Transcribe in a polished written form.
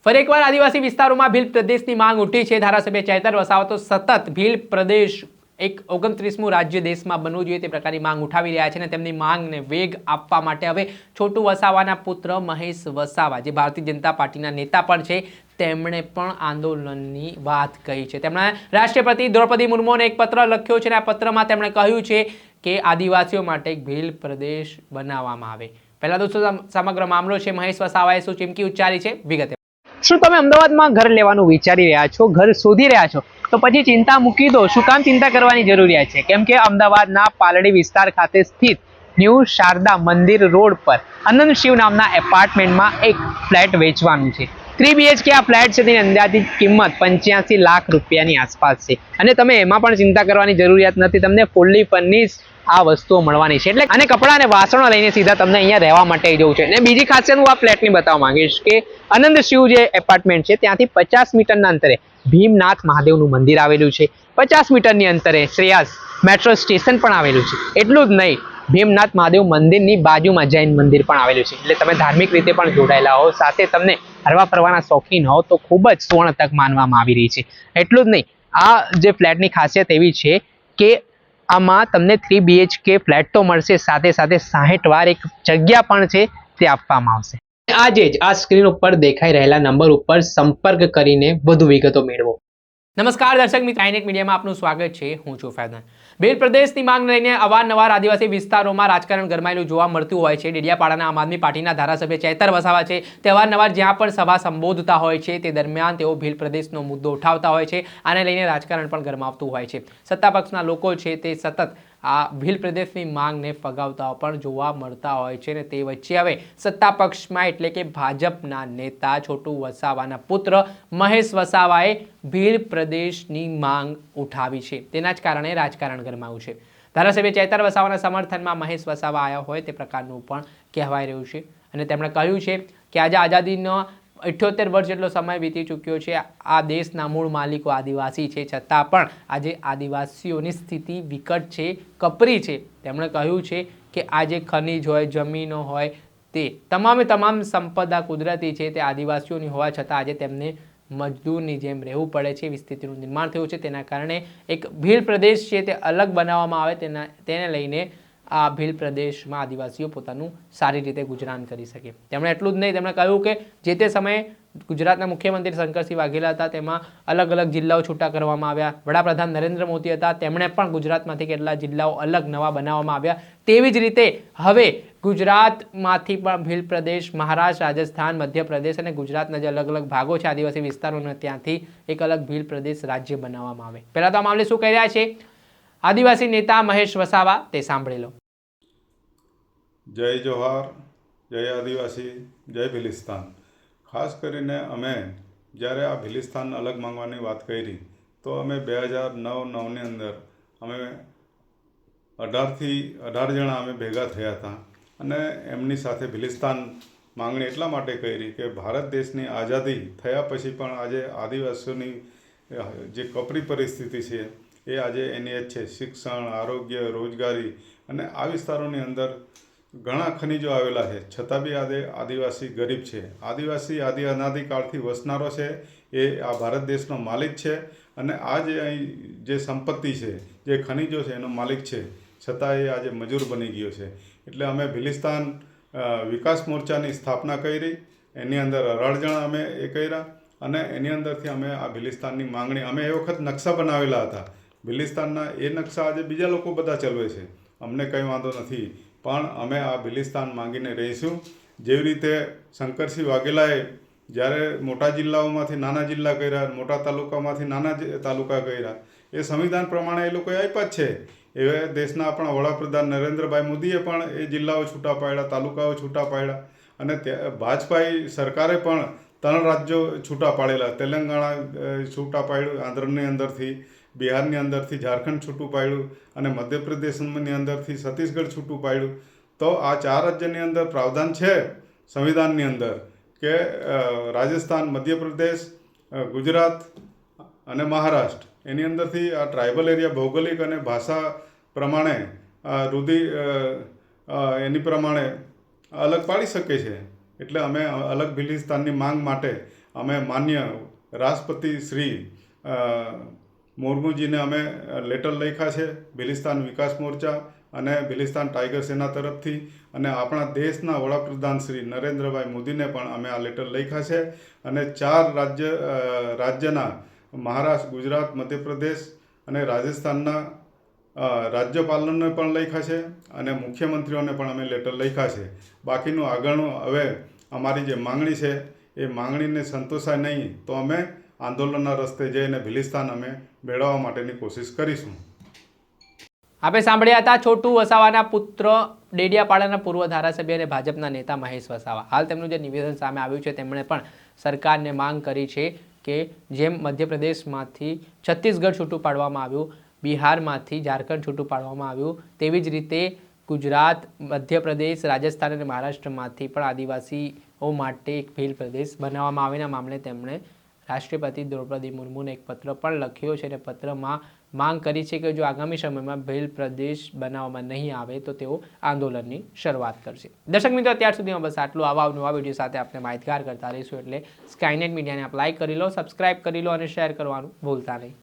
ફરી એકવાર આદિવાસી વિસ્તારોમાં ભીલ પ્રદેશની માંગ ઉઠી છે। ધારાસભ્ય ચૈતર વસાવા તો સતત ભીલ પ્રદેશ એક 29મું રાજ્ય દેશમાં બનવું જોઈએ તે પ્રકારની માંગ ઉઠાવી રહ્યા છે અને તેમની માંગને વેગ આપવા માટે હવે છોટુ વસાવાના પુત્ર મહેશ વસાવા જે ભારતીય જનતા પાર્ટીના નેતા પણ છે તેમણે પણ આંદોલનની વાત કહી છે। તેમણે રાષ્ટ્રપતિ દ્રૌપદી મુર્મુને એક પત્ર લખ્યો છે અને આ પત્રમાં તેમણે કહ્યું છે કે આદિવાસીઓ માટે એક ભીલ પ્રદેશ બનાવવામાં આવે। પહેલા તો સમગ્ર મામલો છે, મહેશ વસાવાએ શું ચીમકી ઉચ્ચારી છે વિગતે। શું તમે અમદાવાદમાં ઘર લેવાનું વિચારી રહ્યા છો, ઘર શોધી રહ્યા છો, તો પછી ચિંતા મૂકી દો। શું કામ ચિંતા કરવાની જરૂરિયાત છે? કેમ કે અમદાવાદના પાલડી વિસ્તાર ખાતે સ્થિત ન્યૂ શારદા મંદિર રોડ પર અનંત શિવ નામના એપાર્ટમેન્ટમાં એક ફ્લેટ વેચવાનું છે। 3 BHK આ ફ્લેટ છે તેની અંદાજિત કિંમત 85 લાખ રૂપિયાની આસપાસ છે અને તમે એમાં પણ ચિંતા કરવાની જરૂરિયાત નથી, તમને ફૂલ્લી ફર્નિશ આ વસ્તુઓ મળવાની છે। એટલે અને કપડાં અને વાસણો લઈને સીધા તમને અહીંયા રહેવા માટે જવું છે। અને બીજી ખાસિયત હું આ ફ્લેટની બતાવવા માંગીશ કે આનંદ શિવ જે એપાર્ટમેન્ટ છે ત્યાંથી 50 મીટરના અંતરે ભીમનાથ મહાદેવનું મંદિર આવેલું છે। 50 મીટરની અંતરે શ્રેયાસ મેટ્રો સ્ટેશન પણ આવેલું છે। એટલું જ નહીં, ભીમનાથ મહાદેવ મંદિરની બાજુમાં જૈન મંદિર પણ આવેલું છે। એટલે તમે ધાર્મિક રીતે પણ જોડાયેલા હો, સાથે તમને હરવા ફરવાના શોખીન હો તો ખૂબ જ સુવર્ણ તક માનવામાં આવી રહી છે। એટલું જ નહીં, આ જે ફ્લેટની ખાસિયત એવી છે કે આમાં તમને 3 BHK ફ્લેટ તો મળશે, સાથે સાથે 60 વાર એક જગ્યા પણ છે તે આપવામાં આવશે। આજે જ આ સ્ક્રીન ઉપર દેખાઈ રહેલા નંબર ઉપર સંપર્ક કરીને વધુ વિગતો મેળવો। નમસ્કાર દર્શક મિત્રો, આઈનેટ મીડિયામાં આપનું સ્વાગત છે। હું છું ફૈઝાન। ભીલ પ્રદેશની માંગ લઈને અવારનવાર આદિવાસી વિસ્તારોમાં રાજકારણ ગરમાયેલું જોવા મળતું હોય છે। ડેડિયાપાડાના આમ આદમી પાર્ટીના ધારાસભ્ય ચૈતર વસાવા છે તે અવારનવાર જ્યાં પણ સભા સંબોધતા હોય છે તે દરમિયાન તેઓ ભીલ પ્રદેશનો મુદ્દો ઉઠાવતા હોય છે। આને લઈને રાજકારણ પણ ગરમાવતું હોય છે। સત્તા પક્ષના લોકો છે તે સતત આ ભીલ પ્રદેશની માંગને ફગાવતા પણ જોવા મળતા હોય છે અને તે વચ્ચે હવે સત્તા પક્ષમાં એટલે કે ભાજપના નેતા છોટુ વસાવાના પુત્ર મહેશ વસાવાએ ભીલ પ્રદેશની માંગ ઉઠાવી છે। તેના જ કારણે રાજકારણ ગરમાયું છે। ધારાસભ્ય ચૈતર વસાવાના સમર્થનમાં મહેશ વસાવા આવ્યા હોય તે પ્રકારનું પણ કહેવાય રહ્યું છે અને તેમણે કહ્યું છે કે આજે આઝાદીનો 78 વર્ષ જેટલો સમય વીતી ચૂક્યો છે। આ દેશના મૂળ માલિકો આદિવાસી છે, છતાં પણ આજે આદિવાસીઓની સ્થિતિ વિકટ છે, કપરી છે। તેમણે કહ્યું છે કે આજે ખનીજ હોય, જમીનો હોય, તે તમામ સંપદા કુદરતી છે તે આદિવાસીઓની હોવા છતાં આજે તેમને મજદૂરની જેમ રહેવું પડે છે। એવી સ્થિતિનું નિર્માણ થયું છે। તેના કારણે એક ભીલ પ્રદેશ છે તે અલગ બનાવવામાં આવે, તેને લઈને આ ભીલ પ્રદેશમાં આદિવાસીઓ પોતાનું સારી રીતે ગુજરાન કરી શકે। તેમણે એટલું જ નહીં, તેમણે કહ્યું કે જે તે સમયે ગુજરાતના મુખ્યમંત્રી શંકરસિંહ વાઘેલા હતા તેમાં અલગ અલગ જિલ્લાઓ છૂટા કરવામાં આવ્યા। વડાપ્રધાન નરેન્દ્ર મોદી હતા, તેમણે પણ ગુજરાતમાંથી કેટલા જિલ્લાઓ અલગ નવા બનાવવામાં આવ્યા। તેવી જ રીતે હવે ગુજરાતમાંથી પણ ભીલ પ્રદેશ, મહારાષ્ટ્ર, રાજસ્થાન, મધ્યપ્રદેશ અને ગુજરાતના જે અલગ અલગ ભાગો છે આદિવાસી વિસ્તારોના, ત્યાંથી એક અલગ ભીલ પ્રદેશ રાજ્ય બનાવવામાં આવે। પહેલા તો આ મામલે શું કહી રહ્યા છે આદિવાસી નેતા મહેશ વસાવા તે સાંભળી લો। જય જોહાર, જય આદિવાસી, જય ભીલિસ્તાન। ખાસ કરીને અમે જ્યારે આ ભીલિસ્તાન અલગ માંગવાની વાત કરી તો અમે 2009-9ની અંદર અમે 18 જણા અમે ભેગા થયા હતા અને એમની સાથે ભીલિસ્તાન માંગણી એટલા માટે કરી કે ભારત દેશની આઝાદી થયા પછી પણ આજે આદિવાસીઓની જે કપરી પરિસ્થિતિ છે એ આજે એની જ છે। શિક્ષણ, આરોગ્ય, રોજગારી અને આ વિસ્તારોની અંદર ઘણા ખનિજો આવેલા છે, છતાં બી આજે આદિવાસી ગરીબ છે। આદિવાસી અનાદિકાળથી વસનારો છે, એ આ ભારત દેશનો માલિક છે અને આ જે અહીં જે સંપત્તિ છે, જે ખનિજો છે એનો માલિક છે, છતાં એ આજે મજૂર બની ગયો છે। એટલે અમે ભીલિસ્તાન વિકાસ મોરચાની સ્થાપના કરી, એની અંદર 18 જણા અમે એ કર્યા અને એની અંદરથી અમે આ ભીલિસ્તાનની માંગણી, અમે એ વખત નકશા બનાવેલા હતા ભીલિસ્તાનના, એ નકશા આજે બીજા લોકો બધા ચલાવે છે, અમને કંઈ વાંધો નથી, પણ અમે આ ભીલિસ્તાન માંગીને રહીશું। જેવી રીતે શંકરસિંહ વાઘેલાએ જ્યારે મોટા જિલ્લાઓમાંથી નાના જિલ્લા કર્યા, મોટા તાલુકામાંથી નાના તાલુકા કર્યા, એ સંવિધાન પ્રમાણે એ લોકોએ આપ્યા જ છે। એ દેશના આપણા વડાપ્રધાન નરેન્દ્રભાઈ મોદીએ પણ એ જિલ્લાઓ છૂટા પાડ્યા, તાલુકાઓ છૂટા પાડ્યા અને ભાજપાઈ સરકારે પણ 3 રાજ્યો છૂટા પાડેલા, તેલંગાણા છૂટા પાડ્યું આંધ્રની અંદરથી, બિહારની અંદરથી ઝારખંડ છૂટું પાડ્યું અને મધ્યપ્રદેશની અંદરથી છત્તીસગઢ છૂટું પાડ્યું। તો આ 4 રાજ્યની અંદર પ્રાવધાન છે સંવિધાનની અંદર કે રાજસ્થાન, મધ્યપ્રદેશ, ગુજરાત અને મહારાષ્ટ્ર એની અંદરથી આ ટ્રાઇબલ એરિયા ભૌગોલિક અને ભાષા પ્રમાણે એની પ્રમાણે અલગ પાડી શકે છે। એટલે અમે અલગ ભીલિસ્તાનની માંગ માટે અમે માન્ય રાષ્ટ્રપતિ શ્રી મુર્મુજીને અમે લેટર લખ્યા છે ભિલિસ્તાન વિકાસ મોરચા અને ભિલિસ્તાન ટાઈગર સેના તરફથી, અને આપણા દેશના વડાપ્રધાન શ્રી નરેન્દ્રભાઈ મોદીને પણ અમે આ લેટર લખ્યા છે. અને 4 રાજ્યના મહારાષ્ટ્ર, ગુજરાત, મધ્યપ્રદેશ અને રાજસ્થાનના રાજ્યપાલોને પણ લખ્યા છે અને મુખ્યમંત્રીઓને પણ અમે લેટર લખ્યા છે. બાકીનું આગળનું હવે અમારી જે માંગણી છે એ માંગણીને સંતોષાય નહીં તો અમે આંદોલનના રસ્તે જઈને ભિલિસ્તાન અમે મેળવવા માટેની કોશિશ કરીશું. આપણે સાંભળ્યા હતા છોટુ વસાવાના પુત્ર ડેડિયાપાડાના પૂર્વ ધારાસભ્ય અને ભાજપના નેતા મહેશ વસાવા. હાલ તેમનું જે નિવેદન સામે આવ્યું છે તેમણે પણ સરકારને માંગ કરી છે કે જેમ મધ્યપ્રદેશમાંથી છત્તીસગઢ છૂટું પાડવામાં આવ્યું, બિહારમાંથી ઝારખંડ છૂટું પાડવામાં આવ્યું, તેવી જ રીતે ગુજરાત, મધ્યપ્રદેશ, રાજસ્થાન અને મહારાષ્ટ્રમાંથી પણ આદિવાસીઓ માટે એક ભીલ પ્રદેશ બનાવવામાં આવેના મામલે તેમણે રાષ્ટ્રપતિ દ્રૌપદી મુર્મુને એક પત્ર પણ લખ્યો છે અને પત્રમાં માંગ કરી છે કે જો આગામી સમયમાં ભીલ પ્રદેશ બનાવવામાં નહીં આવે તો તેઓ આંદોલનની શરૂઆત કરશે. દર્શક મિત્રો, અત્યાર સુધીમાં બસ આટલું. આવા નવા વિડીયો સાથે આપણે માહિતગાર કરતા રહીશું, એટલે સ્કાયનેટ મીડિયાને આપ લાઈક કરી લો, સબસ્ક્રાઇબ કરી લો અને શેર કરવાનું ભૂલતા નહીં.